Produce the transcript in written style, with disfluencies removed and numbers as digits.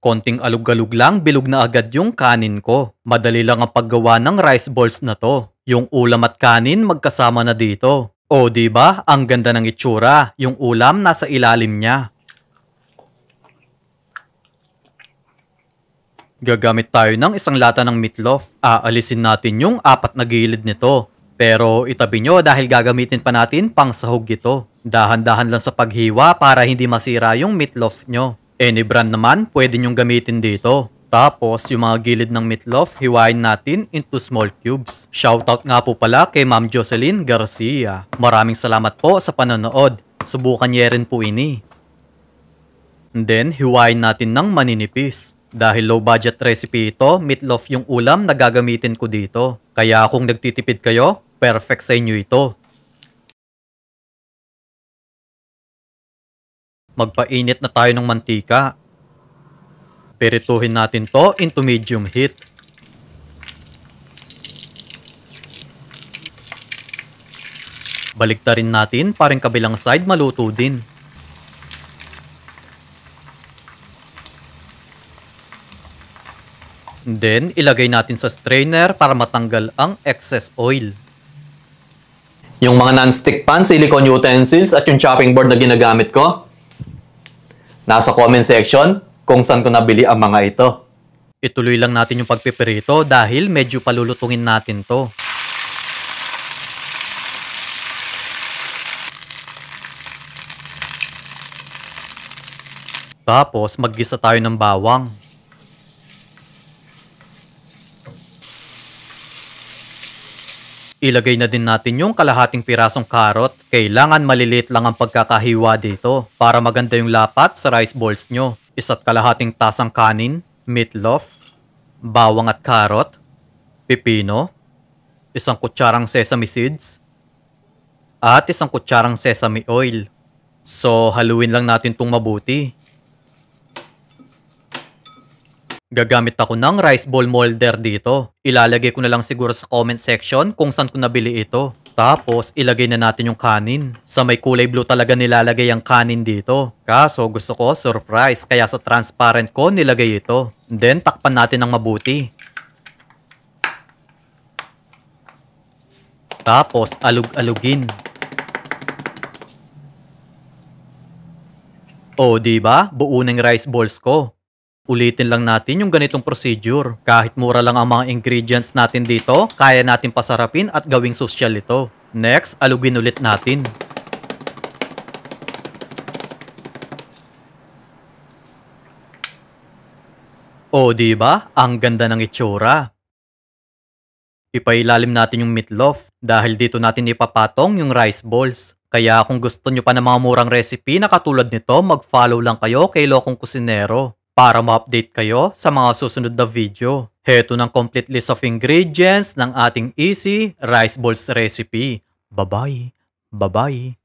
Konting alug-alug lang, bilog na agad yung kanin ko. Madali lang ang paggawa ng rice balls na to. Yung ulam at kanin magkasama na dito. O di ba? Ang ganda ng itsura. Yung ulam nasa ilalim niya. Gagamit tayo ng isang lata ng meatloaf. Aalisin natin yung 4 na gilid nito. Pero itabi nyo dahil gagamitin pa natin pang sahog ito. Dahan-dahan lang sa paghiwa para hindi masira yung meatloaf nyo. Any brand naman pwede nyong gamitin dito. Tapos yung mga gilid ng meatloaf hiwain natin into small cubes. Shoutout nga po pala kay Ma'am Jocelyn Garcia. Maraming salamat po sa panonood. Subukan niya rin po ini. And then hiwain natin ng maninipis. Dahil low budget recipe ito, meatloaf yung ulam na gagamitin ko dito. Kaya kung nagtitipid kayo, perfect sa inyo ito. Magpainit na tayo ng mantika. Pirituhin natin to into medium heat. Baliktarin natin para yung kabilang side maluto din. Then, ilagay natin sa strainer para matanggal ang excess oil. Yung mga non-stick pan, silicone utensils at yung chopping board na ginagamit ko, nasa comment section kung saan ko nabili ang mga ito. Ituloy lang natin yung pagpipirito dahil medyo palulutungin natin to. Tapos, maggisa tayo ng bawang. Ilagay na din natin yung kalahating pirasong karot. Kailangan maliliit lang ang pagkakahiwa dito para maganda yung lapat sa rice balls nyo. Isa't kalahating tasang kanin, meatloaf, bawang at karot, pipino, isang kutsarang sesame seeds, at isang kutsarang sesame oil. So, haluin lang natin itong mabuti. Gagamit ako ng rice ball molder dito. Ilalagay ko na lang siguro sa comment section kung saan ko nabili ito. Tapos, ilagay na natin yung kanin. Sa may kulay blue talaga nilalagay ang kanin dito. Kaso, gusto ko surprise. Kaya sa transparent ko nilagay ito. Then, takpan natin ng mabuti. Tapos, alug-alugin. O, diba? Buo ng rice balls ko. Ulitin lang natin yung ganitong procedure. Kahit mura lang ang mga ingredients natin dito, kaya natin pasarapin at gawing social ito. Next, alugin ulit natin. O, diba? Ang ganda ng itsura. Ipailalim natin yung meatloaf dahil dito natin ipapatong yung rice balls. Kaya kung gusto nyo pa ng mga murang recipe na katulad nito, mag-follow lang kayo kay Lokong Kusinero para ma-update kayo sa mga susunod na video. Heto ng complete list of ingredients ng ating easy rice balls recipe. Bye-bye! Bye-bye!